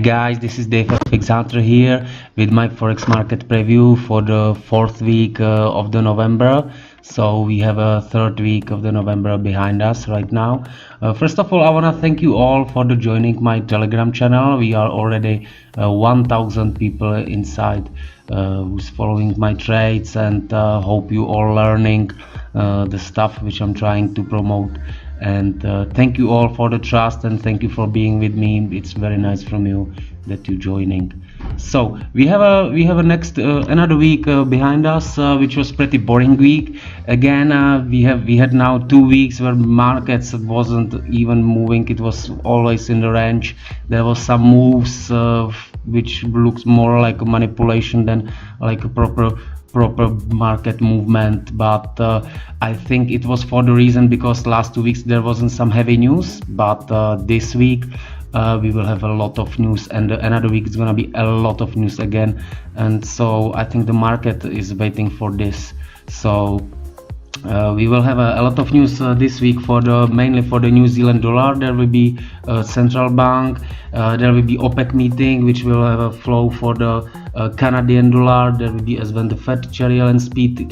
Guys, this is Educative here with my Forex market preview for the fourth week of the November. So we have a third week of the November behind us right now. First of all, I want to thank you all for the joining my Telegram channel. We are already 1,000 people inside who's following my trades, and hope you all learning the stuff which I'm trying to promote. And thank you all for the trust, and thank you for being with me. It's very nice from you that you're joining. So we have a next another week behind us, which was pretty boring week. Again, we had now 2 weeks where markets wasn't even moving. It was always in the range. There was some moves which looks more like a manipulation than like a proper market movement, but I think it was for the reason because last 2 weeks there wasn't some heavy news, but this week we will have a lot of news, and another week it's gonna be a lot of news again, and so I think the market is waiting for this. So we will have a lot of news this week mainly for the New Zealand dollar. There will be central bank, there will be OPEC meeting which will have a flow for the Canadian dollar. There will be as well the Fed Chair Yellen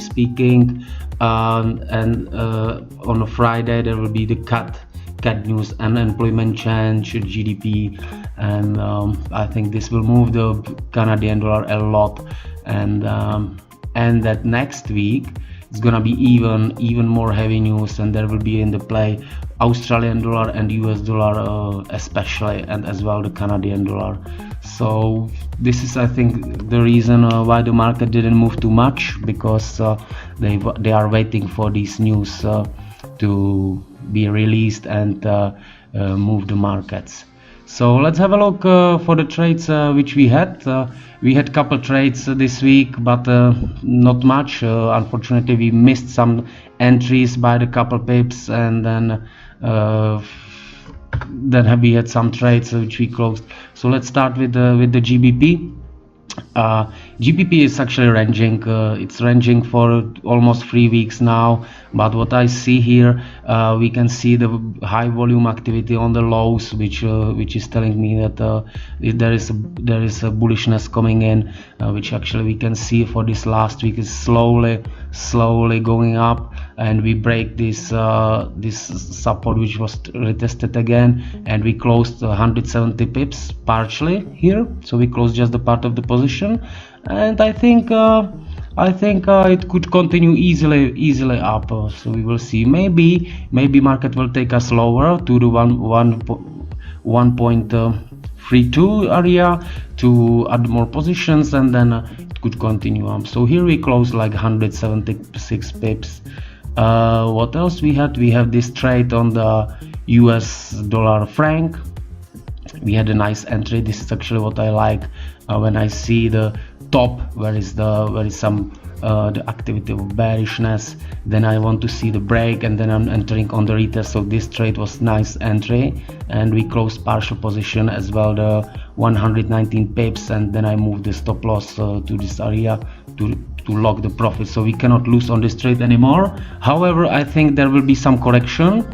speaking, and on a Friday there will be the cat news, unemployment change, GDP, and I think this will move the Canadian dollar a lot, and that next week it's gonna be even more heavy news, and there will be in the play Australian dollar and US dollar especially, and as well the Canadian dollar. So this is, I think, the reason why the market didn't move too much, because they are waiting for these news to be released and move the markets. So let's have a look for the trades which we had. We had couple trades this week, but not much. Unfortunately, we missed some entries by the couple pips, and then we had some trades which we closed. So let's start with the GBP. GBP is actually ranging. It's ranging for almost 3 weeks now, but what I see here, we can see the high volume activity on the lows, which is telling me that there is a bullishness coming in, which actually we can see for this last week is slowly going up, and we break this support which was retested again, and we closed 170 pips partially here. So we closed just the part of the position, and I think it could continue easily up. So we will see. Maybe market will take us lower to the 1.32 area to add more positions, and then it could continue up. So here we close like 176 pips. What else we had? We have this trade on the US dollar franc. We had a nice entry. This is actually what I like when I see the top where is some the activity of bearishness, then I want to see the break, and then I'm entering on the retest. So this trade was nice entry, and we closed partial position as well, the 119 pips, and then I moved the stop loss to this area to lock the profit, so we cannot lose on this trade anymore. However, I think there will be some correction,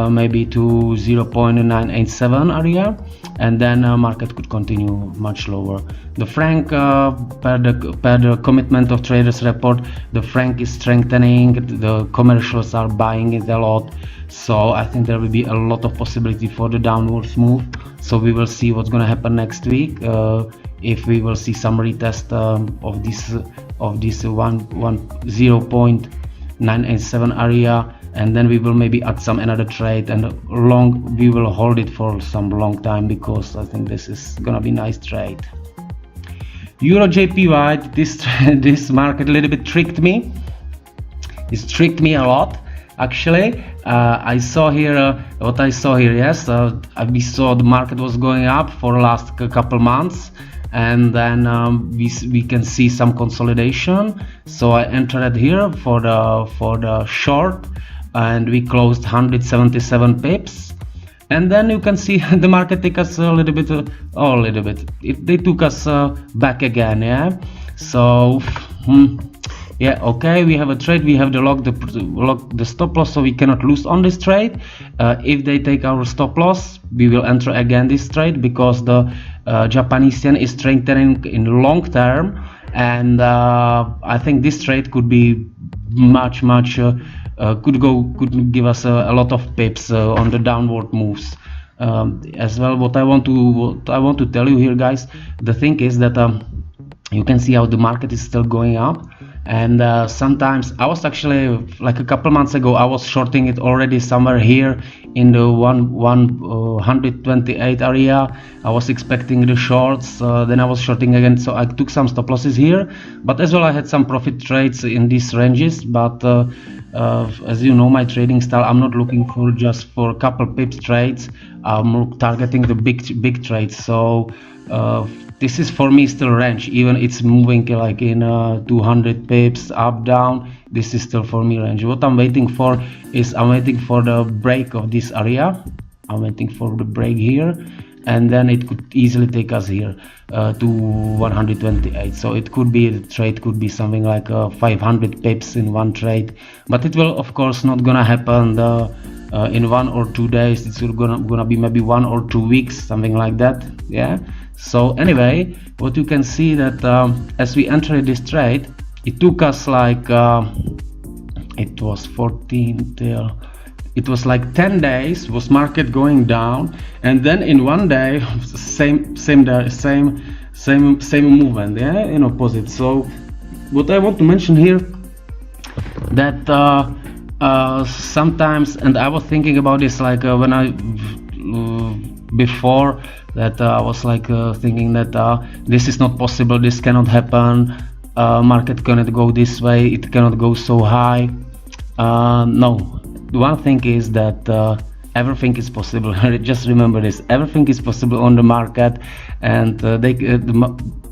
maybe to 0.987 area, and then market could continue much lower. The franc, per the commitment of traders report, the franc is strengthening, the commercials are buying it a lot, so I think there will be a lot of possibility for the downwards move. So we will see what's going to happen next week, if we will see some retest of this 0.987 area, and then we will maybe add some another trade, and we will hold it for some long time, because I think this is gonna be nice trade. Euro JPY, this market a little bit tricked me. It tricked me a lot, actually. I saw here what I saw here. Yes, we saw the market was going up for the last couple months, and then we can see some consolidation. So I entered here for the short, and we closed 177 pips, and then you can see the market take us a little bit. They took us back again. Yeah, so yeah, okay, we have a trade, we have the lock the stop loss, so we cannot lose on this trade. If they take our stop loss, we will enter again this trade, because the Japanese yen is strengthening in long term, and I think this trade could be much could give us a lot of pips on the downward moves. As well, what I want to tell you here, guys, the thing is that you can see how the market is still going up, and sometimes I was actually, like a couple months ago, I was shorting it already somewhere here in the 128 area. I was expecting the shorts, then I was shorting again, so I took some stop losses here, but as well I had some profit trades in these ranges. But as you know, my trading style, I'm not looking for just for a couple pips trades. I'm targeting the big trades. So this is for me still range, even it's moving like in 200 pips up down. This is still for me range. What I'm waiting for is I'm waiting for the break of this area. I'm waiting for the break here, and then it could easily take us here to 128. So it could be, the trade could be something like 500 pips in one trade, but it will of course not gonna happen in 1 or 2 days. It's gonna be maybe 1 or 2 weeks, something like that. Yeah. So anyway, what you can see that as we entered this trade, it took us like it was 14 till, it was like 10 days was market going down, and then in one day same movement, yeah, in opposite. So what I want to mention here, that sometimes, and I was thinking about this like when I before that I was like thinking that this is not possible, this cannot happen, market cannot go this way, it cannot go so high. No, one thing is that everything is possible. Just remember this, everything is possible on the market, and the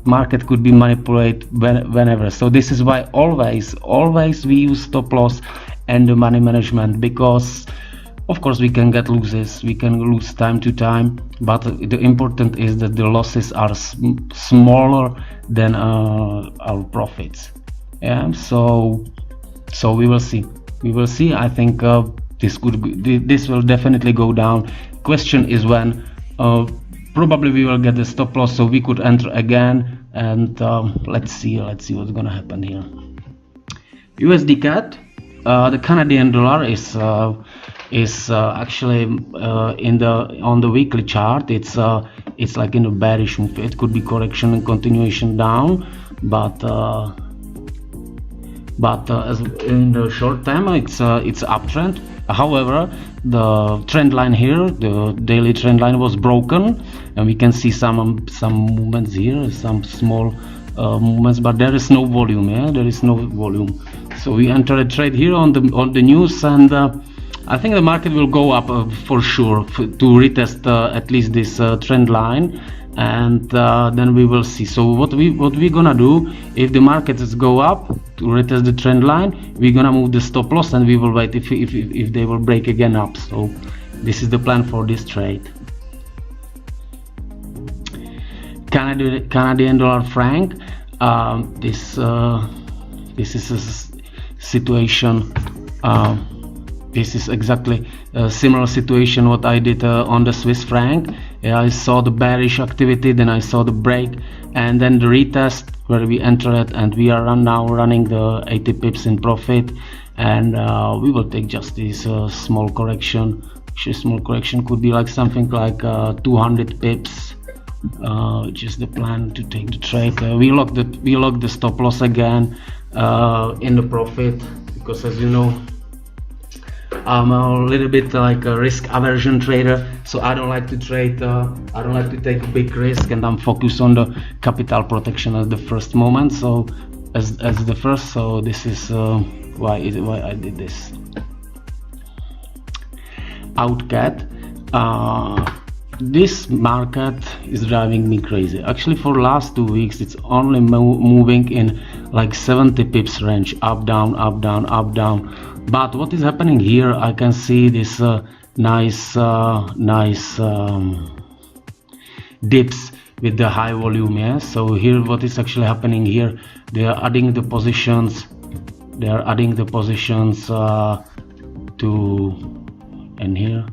market could be manipulated whenever. So this is why always we use stop loss and the money management, because of course we can get losses, we can lose time to time, but the important is that the losses are smaller than our profits. Yeah, so we will see. I think this will definitely go down. Question is when. Probably we will get the stop loss, so we could enter again, and let's see what's gonna happen here. USD CAD, the Canadian dollar is actually on the weekly chart. It's like in a bearish move. It could be correction and continuation down, but as in the short term, it's uptrend. However, the trend line here, the daily trend line, was broken, and we can see some movements here, some small movements, but there is no volume. Yeah, there is no volume. So we enter a trade here on the news, and I think the market will go up for sure to retest at least this trend line, and then we will see. So what we gonna do, if the markets go up to retest the trend line, we're gonna move the stop loss, and we will wait if they will break again up. So this is the plan for this trade. Canadian dollar franc, this is a situation. This is exactly a similar situation what I did on the Swiss franc. I saw the bearish activity, then I saw the break, and then the retest where we entered, and we are now running the 80 pips in profit, and we will take just this small correction. Actually, small correction could be like something like 200 pips, which is the plan to take the trade. We lock the stop loss again in the profit, because as you know, I'm a little bit like a risk aversion trader, so I don't like to trade, I don't like to take a big risk, and I'm focused on the capital protection at the first moment. So as the first, so this is why I did this. Outcat, this market is driving me crazy. Actually, for last 2 weeks, it's only moving in like 70 pips range, up down, up down, up down. But what is happening here, I can see this nice dips with the high volume. Yeah, so here what is actually happening here, they are adding the positions, to, and here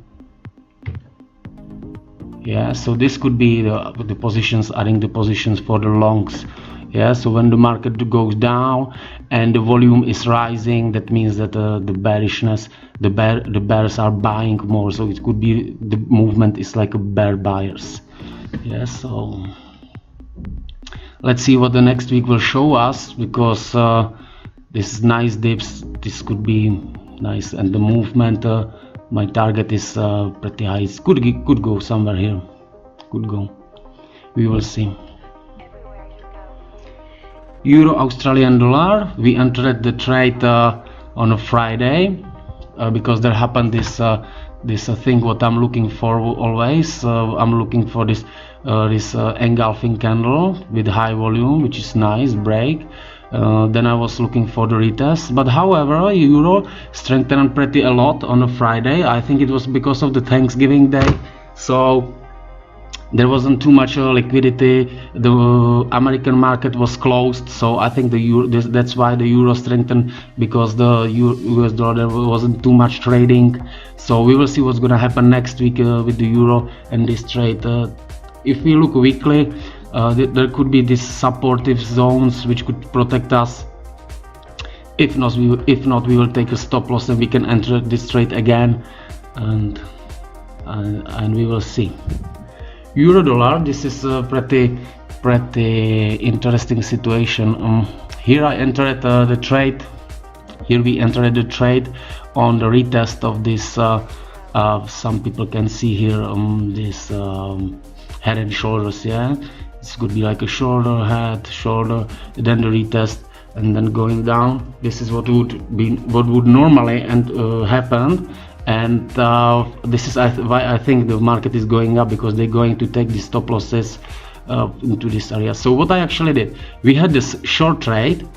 Yeah, so this could be the positions, adding the positions for the longs. Yeah, so when the market goes down and the volume is rising, that means that the bearishness, the bears are buying more, so it could be the movement is like a bear buyers. Yeah, so let's see what the next week will show us, because this is nice dips, this could be nice, and the movement, my target is pretty high. It could go somewhere here, could go, we will see. Euro Australian dollar, we entered the trade on a Friday, because there happened this thing what I'm looking for always. I'm looking for this engulfing candle with high volume, which is nice break. Then I was looking for the retest, but however euro strengthened pretty a lot on a Friday. I think it was because of the Thanksgiving day, so there wasn't too much liquidity. The American market was closed, so I think the euro, that's why the euro strengthened, because the US dollar, there wasn't too much trading. So we will see what's gonna happen next week with the euro and this trade. If we look weekly, there could be these supportive zones which could protect us. If not, we will take a stop loss and we can enter this trade again, and we will see. Euro dollar, this is a pretty interesting situation. Here I entered the trade. Here we entered the trade on the retest of this. Some people can see here this head and shoulders. Yeah, this could be like a shoulder, head, shoulder, then the retest, and then going down. This is what would normally happen. And this is why I think the market is going up, because they're going to take the stop losses into this area. So what I actually did, we had this short trade.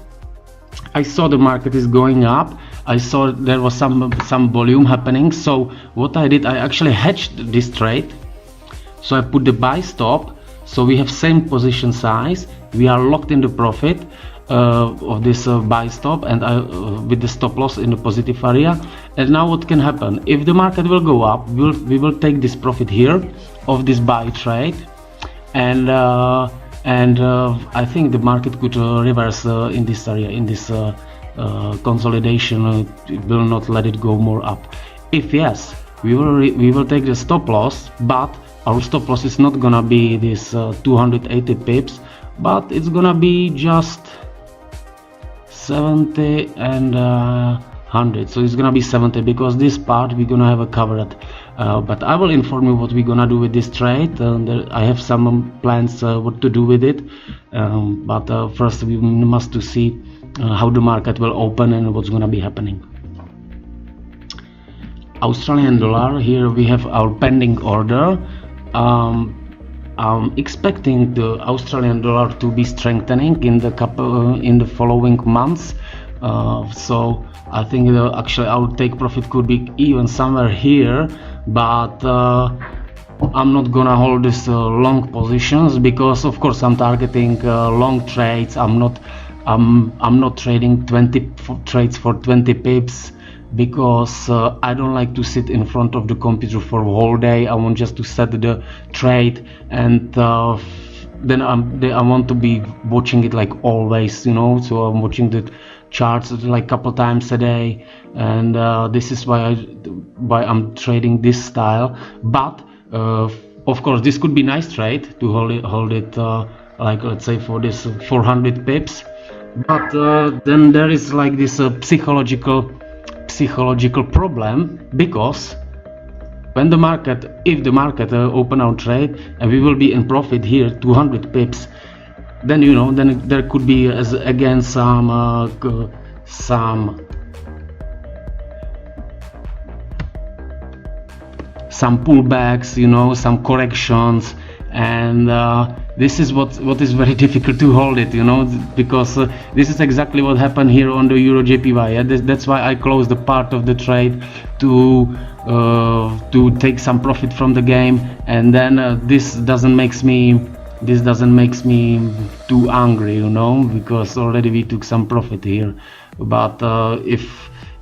I saw the market is going up. I saw there was some volume happening. So what I did, I actually hedged this trade. So I put the buy stop. So we have same position size. We are locked in the profit of this buy stop, and with the stop loss in the positive area. And now what can happen, if the market will go up, we will take this profit here of this buy trade, and I think the market could reverse in this area, in this consolidation. It will not let it go more up. If yes, we will take the stop loss, but our stop loss is not gonna be this 280 pips, but it's gonna be just 70 and 100. So it's gonna be 70, because this part we're gonna have a covered. But I will inform you what we're gonna do with this trade. I have some plans what to do with it, but first we must to see how the market will open and what's gonna be happening. Australian dollar, here we have our pending order. I'm expecting the Australian dollar to be strengthening in the following months. So I think actually our take profit could be even somewhere here, but I'm not gonna hold this long positions, because of course I'm targeting long trades. I'm not trading 20 trades for 20 pips, because I don't like to sit in front of the computer for a whole day. I want just to set the trade, and then I want to be watching it like always, you know. So I'm watching the charts like a couple times a day, and this is why I'm trading this style. But of course this could be nice trade to hold it like, let's say, for this 400 pips. But then there is like this psychological problem, because when if the market open our trade and we will be in profit here 200 pips, then then there could be again some pullbacks, some corrections, and this is what is very difficult to hold it, because this is exactly what happened here on the Euro JPY. Yeah? That's why I closed the part of the trade to take some profit from the game, and then this doesn't makes me too angry, because already we took some profit here. But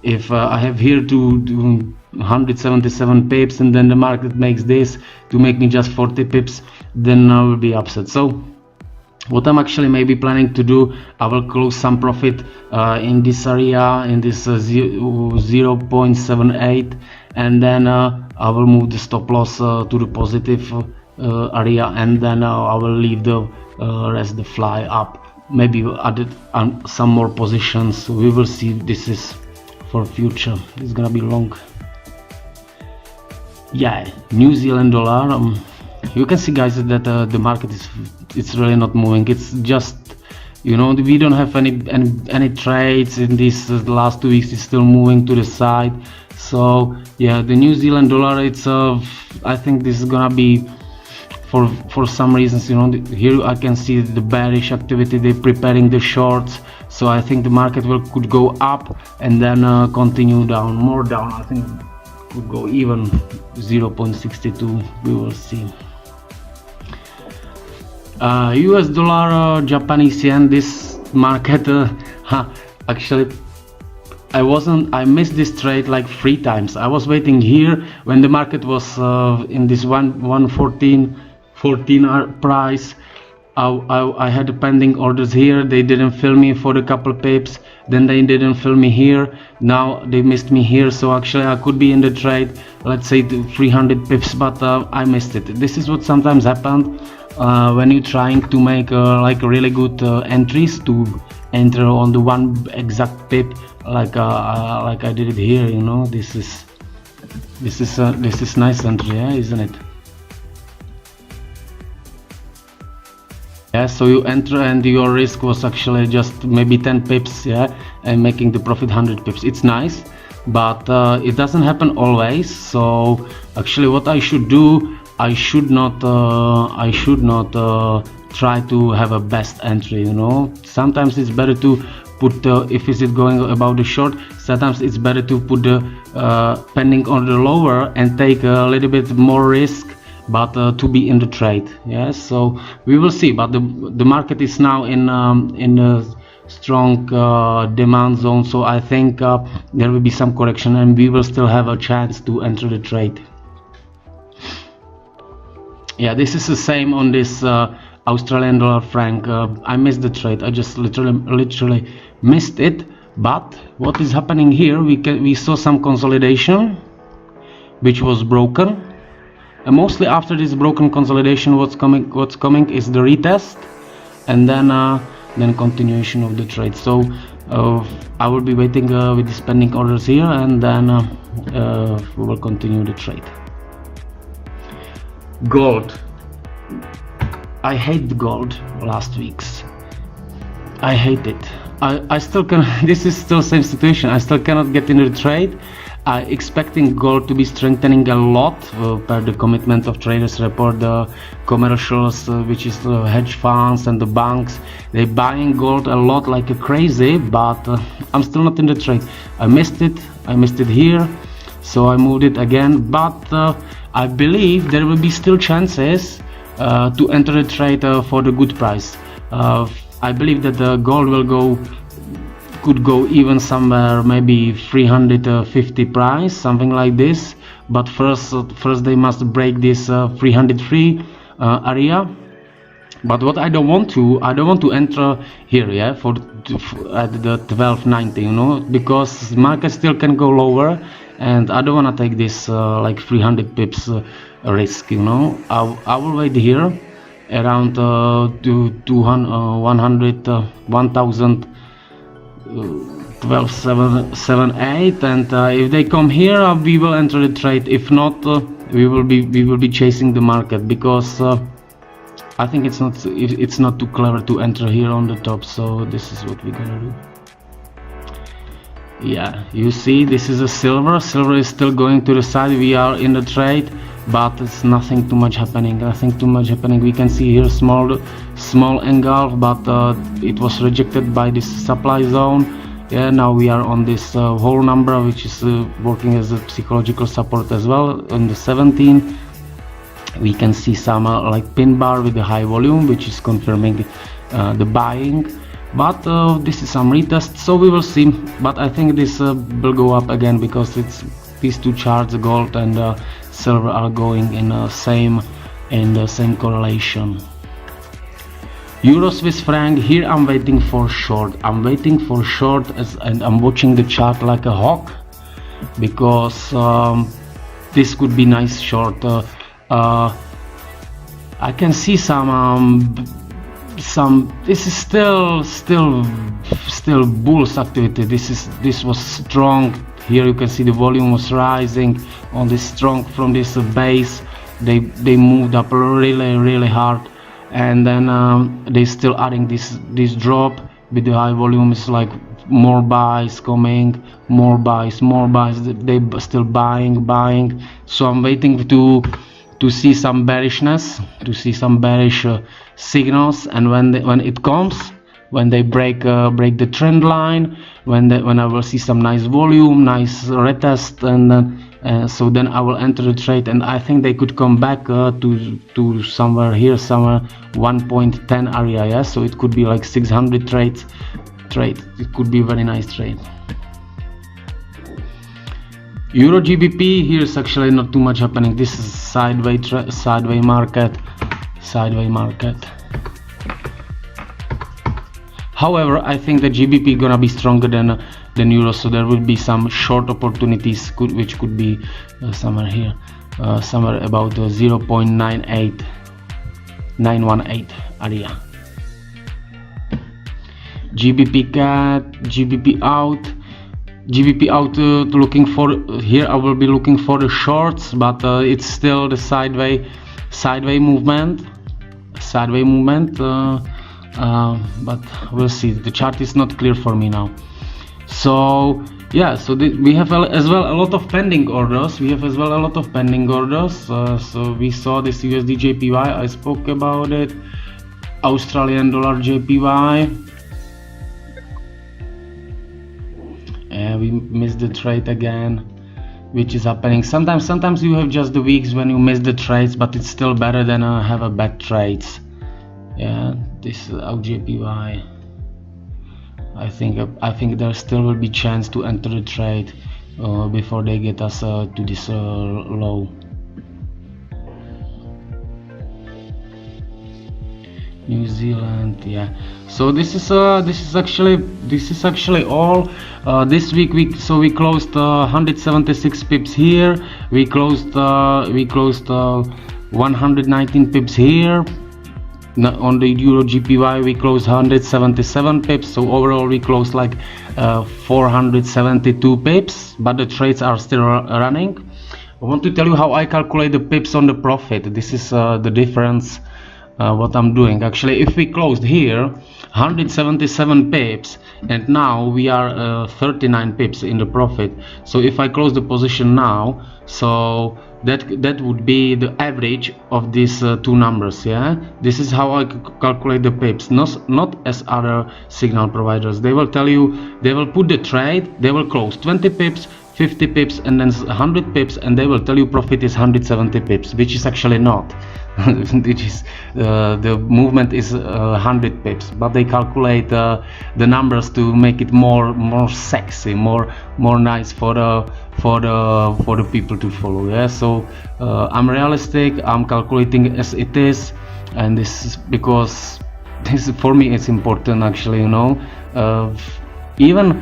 if I have here to 177 pips, and then the market makes this to make me just 40 pips, then I will be upset. So what I'm actually maybe planning to do, I will close some profit in this area, in this 0.78, and then I will move the stop loss to the positive area, and then I will leave the rest the fly up, maybe added some more positions. We will see. This is for future. It's gonna be long. Yeah, New Zealand dollar. You can see, guys, that the market it's really not moving. It's just, you know, we don't have any trades in these last 2 weeks. It's still moving to the side. So yeah, the New Zealand dollar, it's I think this is gonna be for some reasons, you know, here I can see the bearish activity. They're preparing the shorts, so I think the market could go up and then continue down, more down. I think could go even 0.62. we will see. US dollar, Japanese yen, this market actually I missed this trade like 3 times. I was waiting here when the market was in this 114 price. I had pending orders here. They didn't fill me for a couple pips, then they didn't fill me here, now they missed me here. So actually I could be in the trade, let's say 300 pips, but I missed it. This is what sometimes happened when you're trying to make like really good entries to enter on the one exact pip, like I did it here. You know, this is nice entry, yeah, isn't it? Yeah, so you enter and your risk was actually just maybe 10 pips, yeah, and making the profit 100 pips. It's nice, but it doesn't happen always. So actually what I should do, I should not try to have a best entry, you know. Sometimes it's better to put if is it going about the short, sometimes it's better to put the pending order lower and take a little bit more risk, but to be in the trade. Yes, so we will see. But the market is now in a strong demand zone, so I think there will be some correction and we will still have a chance to enter the trade. Yeah, this is the same on this Australian dollar franc. I missed the trade. I just literally missed it. But what is happening here, we saw some consolidation which was broken. And mostly after this broken consolidation, what's coming is the retest, and then continuation of the trade. So I will be waiting with the pending orders here, and then we will continue the trade. Gold. I hate the gold last weeks. I hate it. I still can. This is still same situation. I still cannot get into the trade. Expecting gold to be strengthening a lot per the commitment of traders report. The commercials, which is the hedge funds and the banks, they're buying gold a lot like a crazy, but I'm still not in the trade. I missed it here, so I moved it again, but I believe there will be still chances to enter the trade for the good price. I believe that the gold could go even somewhere maybe 350 price, something like this. But first they must break this 303 area. But what I don't want to enter here, yeah, at the 1290, you know, because market still can go lower, and I don't want to take this like 300 pips risk, you know. I will wait here around 1000 12.778, and if they come here, we will enter the trade. If not, we will be chasing the market, because I think it's not too clever to enter here on the top. So this is what we're gonna do. Yeah, you see, this is a silver is still going to the side. We are in the trade, but it's nothing too much happening. We can see here small engulf, but it was rejected by this supply zone. Yeah, now we are on this whole number, which is working as a psychological support as well. On the 17 we can see some like pin bar with the high volume, which is confirming the buying. But this is some retest, so we will see. But I think this will go up again, because these two charts, gold and silver, are going in the same correlation. Euro Swiss franc, here I'm waiting for short. I'm waiting for short and I'm watching the chart like a hawk, because this could be nice short. I can see some this is still bulls activity. This was strong. Here you can see the volume was rising on this strong from this base. They moved up really hard, and then they still adding this drop with the high volume. Is like more buys coming, more buys. They still buying. So I'm waiting to see some bearishness, to see some bearish signals, and when it comes, when they break the trend line, when I will see some nice volume, nice retest, and so then I will enter the trade, and I think they could come back to somewhere here, somewhere 1.10 area. Yeah, so it could be like 600 trade. It could be a very nice trade. Euro GBP, here is actually not too much happening. This is sideways market. However, I think the GBP gonna be stronger than Euro, so there will be some short opportunities which could be somewhere here, somewhere about 0.918 area. GBP CAD, GBP out. Looking for here. I will be looking for the shorts, but it's still the sideway movement. But we'll see. The chart is not clear for me now. So yeah, so we have as well a lot of pending orders. So we saw this USD JPY. I spoke about it. Australian dollar JPY. We missed the trade again, which is happening. Sometimes you have just the weeks when you miss the trades, but it's still better than have a bad trades. Yeah, this is our JPY. I think there still will be chance to enter the trade before they get us to this low. New Zealand, yeah. So this is actually all this week. We closed 176 pips here. We closed 119 pips here. On the Euro GPY we closed 177 pips. So overall we closed like 472 pips, but the trades are still running. I want to tell you how I calculate the pips on the profit. This is the difference. What I'm doing actually, if we closed here 177 pips and now we are 39 pips in the profit, so if I close the position now, so that would be the average of these two numbers. Yeah, this is how I calculate the pips, not as other signal providers. They will tell you, they will put the trade, they will close 20 pips, 50 pips, and then 100 pips, and they will tell you profit is 170 pips, which is actually not. Which is the movement is 100 pips, but they calculate the numbers to make it more sexy, more nice for the people to follow. Yeah, so I'm realistic. I'm calculating as it is, and this is because this for me it's important actually. You know, even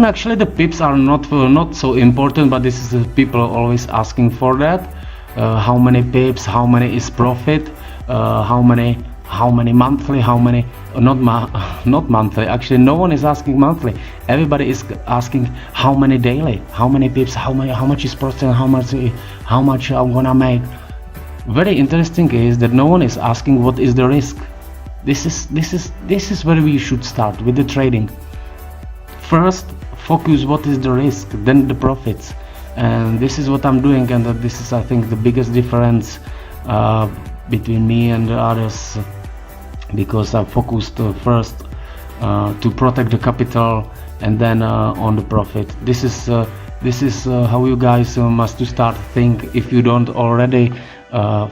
actually the pips are not so important, but this is people are always asking for that. How many pips, how many is profit, how many monthly, how many not monthly. Actually no one is asking monthly. Everybody is asking how many daily, how many pips, how much is profit, how much I'm gonna make. Very interesting is that no one is asking what is the risk. This is where we should start with the trading. First focus what is the risk, then the profits. And this is what I'm doing, and this is, I think, the biggest difference between me and the others, because I focused first to protect the capital and then on the profit. This is how you guys must to start think. If you don't already,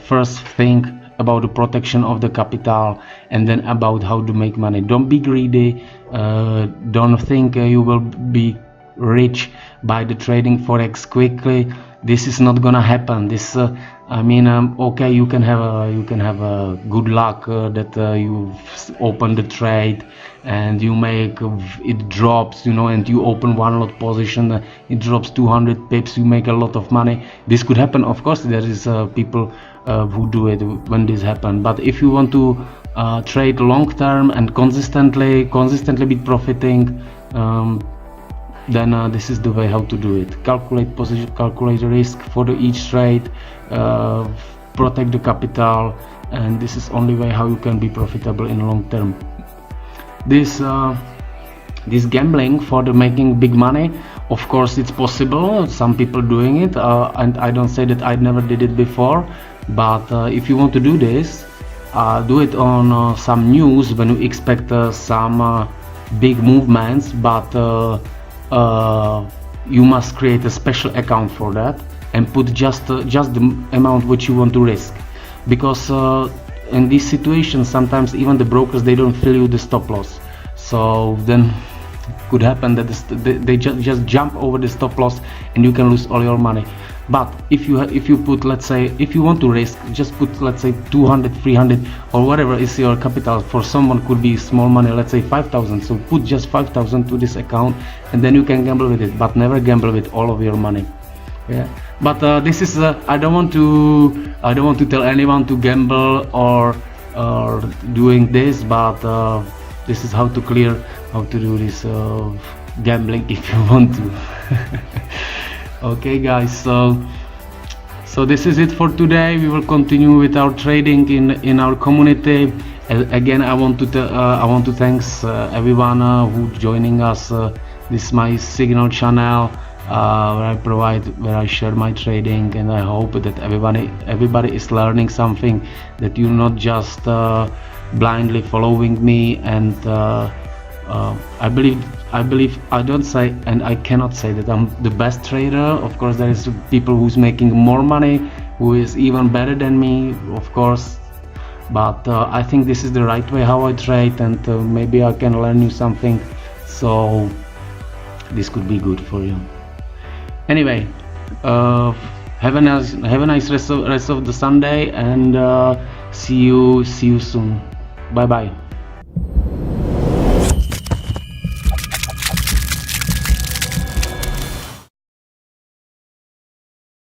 first think about the protection of the capital and then about how to make money. Don't be greedy. Don't think you will be rich by the trading forex quickly. This is not gonna happen. This okay, you can have a good luck that you open the trade and you make it drops, and you open one lot position, it drops 200 pips, you make a lot of money. This could happen. Of course, there is people who do it when this happen. But if you want to trade long term and consistently be profiting, then this is the way how to do it. Calculate position, calculate risk for each trade, protect the capital, and this is only way how you can be profitable in long term. This gambling for the making big money, of course it's possible. Some people doing it, and I don't say that I never did it before, but if you want to do this, do it on some news when you expect some big movements, but you must create a special account for that and put just the amount which you want to risk, because in these situations sometimes even the brokers, they don't fill you the stop loss, so then could happen that they just jump over the stop loss and you can lose all your money. But if you put, let's say, if you want to risk, just put, let's say, 200, 300 or whatever is your capital. For someone could be small money, let's say 5,000, so put just 5,000 to this account and then you can gamble with it, but never gamble with all of your money. Yeah, but this is I don't want to tell anyone to gamble or doing this, but this is how to do this gambling if you want to. Okay guys, so this is it for today. We will continue with our trading in our community. Again, I want to thanks everyone who joining us. This is my signal channel where I share my trading, and I hope that everybody is learning something, that you're not just blindly following me. And I believe I don't say, and I cannot say that I'm the best trader. Of course, there is people who's making more money, who is even better than me, of course, but I think this is the right way how I trade, and maybe I can learn you something, so this could be good for you. Anyway, have a nice rest of the Sunday, and see you soon. Bye bye.